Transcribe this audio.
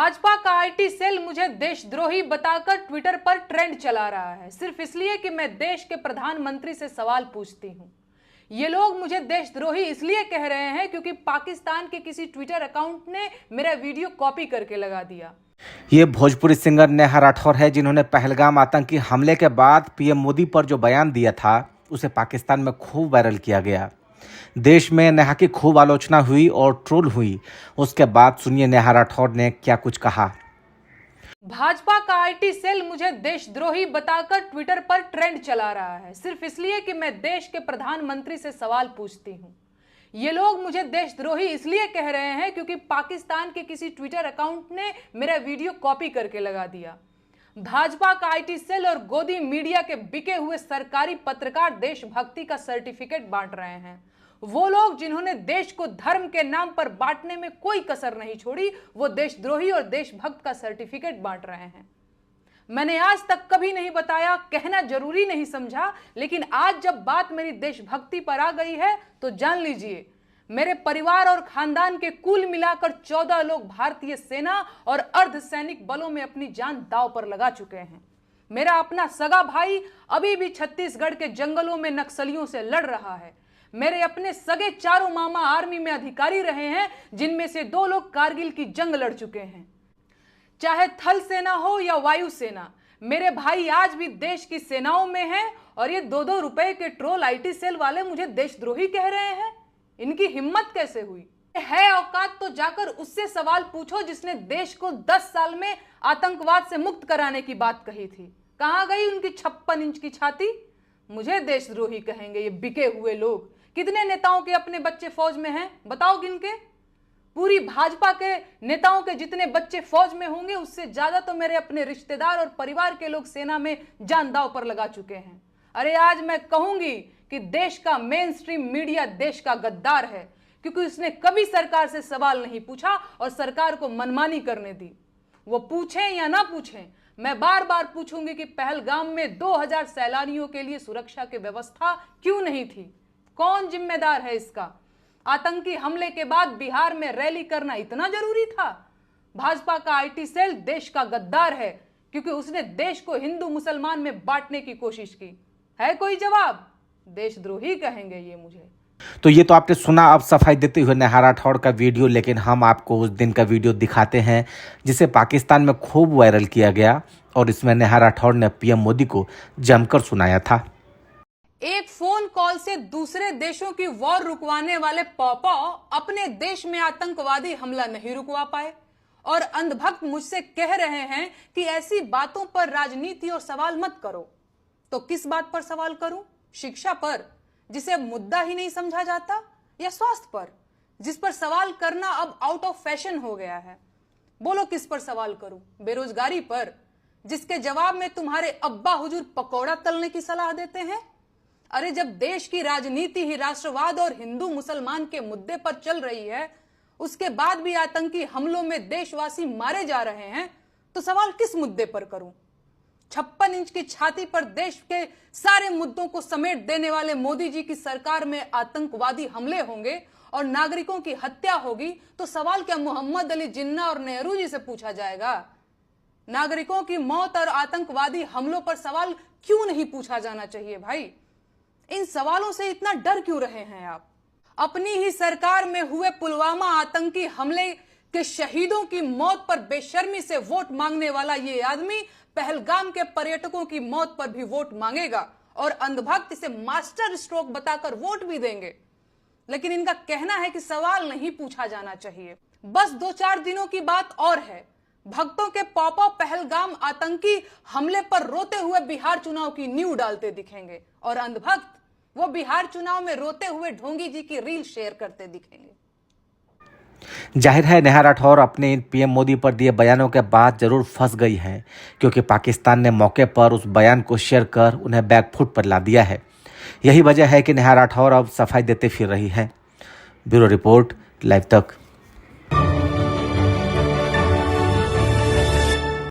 भाजपा का IT cell मुझे देशद्रोही बताकर ट्विटर पर ट्रेंड चला रहा है, सिर्फ इसलिए कि मैं देश के प्रधानमंत्री से सवाल पूछती हूं। ये लोग मुझे देशद्रोही इसलिए कह रहे हैं क्योंकि पाकिस्तान के किसी ट्विटर अकाउंट ने मेरा वीडियो कॉपी करके लगा दिया। ये भोजपुरी सिंगर नेहा राठौर है, जिन्होंने पहलगाम आतंकी हमले के बाद पीएम मोदी पर जो बयान दिया था उसे पाकिस्तान में खूब वायरल किया गया। देश में नेहा की खूब आलोचना हुई और ट्रोल हुई। उसके बाद सुनिए नेहा राठौर ने क्या कुछ कहा। भाजपा का आईटी सेल मुझे देशद्रोही बताकर ट्विटर पर ट्रेंड चला रहा है, सिर्फ इसलिए कि मैं देश के प्रधानमंत्री से सवाल पूछती हूं। ये लोग मुझे देशद्रोही इसलिए कह रहे हैं क्योंकि पाकिस्तान के किसी ट्विटर अकाउंट ने मेरा वीडियो कॉपी करके लगा दिया। भाजपा का आईटी सेल और गोदी मीडिया के बिके हुए सरकारी पत्रकार देशभक्ति का सर्टिफिकेट बांट रहे हैं। वो लोग जिन्होंने देश को धर्म के नाम पर बांटने में कोई कसर नहीं छोड़ी, वो देशद्रोही और देशभक्त का सर्टिफिकेट बांट रहे हैं। मैंने आज तक कभी नहीं बताया, कहना जरूरी नहीं समझा, लेकिन आज जब बात मेरी देशभक्ति पर आ गई है तो जान लीजिए, मेरे परिवार और खानदान के कुल मिलाकर 14 लोग भारतीय सेना और अर्धसैनिक बलों में अपनी जान दांव पर लगा चुके हैं। मेरा अपना सगा भाई अभी भी छत्तीसगढ़ के जंगलों में नक्सलियों से लड़ रहा है। मेरे अपने सगे चारों मामा आर्मी में अधिकारी रहे हैं, जिनमें से 2 लोग कारगिल की जंग लड़ चुके हैं। चाहे थल सेना हो या वायु सेना, मेरे भाई आज भी देश की सेनाओं में हैं और ये 2-2 रुपए के ट्रोल आईटी सेल वाले मुझे देशद्रोही कह रहे हैं। इनकी हिम्मत कैसे हुई? है औकात तो जाकर उससे सवाल पूछो जिसने देश को 10 साल में आतंकवाद से मुक्त कराने की बात कही थी। कहां गई उनकी 56 इंच की छाती? मुझे देशद्रोही कहेंगे ये बिके हुए लोग। कितने नेताओं के अपने बच्चे फौज में हैं? बताओ गिनके। पूरी भाजपा के नेताओं के जितने बच्चे फौज में होंगे, उससे ज्यादा तो मेरे अपने रिश्तेदार और परिवार के लोग सेना में जान दांव पर लगा चुके हैं। अरे आज मैं कहूंगी कि देश का मेन स्ट्रीम मीडिया देश का गद्दार है, क्योंकि उसने कभी सरकार से सवाल नहीं पूछा और सरकार को मनमानी करने दी। वो पूछें या ना पूछें, मैं बार बार पूछूंगी कि पहलगाम में 2000 सैलानियों के लिए सुरक्षा की व्यवस्था क्यों नहीं थी? कौन जिम्मेदार है इसका? आतंकी हमले के बाद बिहार में रैली करना इतना जरूरी था? भाजपा का आईटी सेल देश का गद्दार है, क्योंकि उसने देश को हिंदू मुसलमान में बांटने की कोशिश की। है कोई जवाब? देशद्रोही कहेंगे ये मुझे। तो ये तो आपने सुना अब सफाई देते हुए नेहा राठौर का वीडियो, लेकिन हम आपको उस दिन का वीडियो दिखाते हैं जिसे पाकिस्तान में खूब वायरल किया गया और इसमें नेहा राठौर ने पीएम मोदी को जमकर सुनाया था। एक फोन कॉल से दूसरे देशों की वॉर रुकवाने वाले पॉपा अपने देश में आतंकवादी हमला नहीं रुकवा पाए और अंधभक्त मुझसे कह रहे हैं कि ऐसी बातों पर राजनीति और सवाल मत करो। तो किस बात पर सवाल करूं? शिक्षा पर, जिसे मुद्दा ही नहीं समझा जाता, या स्वास्थ्य पर, जिस पर सवाल करना अब आउट ऑफ फैशन हो गया है? बोलो किस पर सवाल करूं? बेरोजगारी पर, जिसके जवाब में तुम्हारे अब्बा हुजूर पकौड़ा तलने की सलाह देते हैं? अरे जब देश की राजनीति ही राष्ट्रवाद और हिंदू मुसलमान के मुद्दे पर चल रही है, उसके बाद भी आतंकी हमलों में देशवासी मारे जा रहे हैं, तो सवाल किस मुद्दे पर करूं? 56 इंच की छाती पर देश के सारे मुद्दों को समेट देने वाले मोदी जी की सरकार में आतंकवादी हमले होंगे और नागरिकों की हत्या होगी, तो सवाल क्या मोहम्मद अली जिन्ना और नेहरू जी से पूछा जाएगा? नागरिकों की मौत और आतंकवादी हमलों पर सवाल क्यों नहीं पूछा जाना चाहिए भाई? इन सवालों से इतना डर क्यों रहे हैं आप? अपनी ही सरकार में हुए पुलवामा आतंकी हमले के शहीदों की मौत पर बेशर्मी से वोट मांगने वाला ये आदमी पहलगाम के पर्यटकों की मौत पर भी वोट मांगेगा और अंधभक्त इसे मास्टर स्ट्रोक बताकर वोट भी देंगे। लेकिन इनका कहना है कि सवाल नहीं पूछा जाना चाहिए। बस 2-4 दिनों की बात और है, भक्तों के पॉपा पहलगाम आतंकी हमले पर रोते हुए बिहार चुनाव की नींव डालते दिखेंगे और अंधभक्त वो बिहार चुनाव में रोते हुए ढोंगी जी की रील शेयर करते दिखेंगे। जाहिर है नेहा राठौर अपने पीएम मोदी पर दिए बयानों के बाद जरूर फंस गई हैं, क्योंकि पाकिस्तान ने मौके पर उस बयान को शेयर कर उन्हें बैकफुट पर ला दिया है। यही वजह है कि नेहा राठौर अब सफाई देते फिर रही है। ब्यूरो रिपोर्ट, लाइव तक।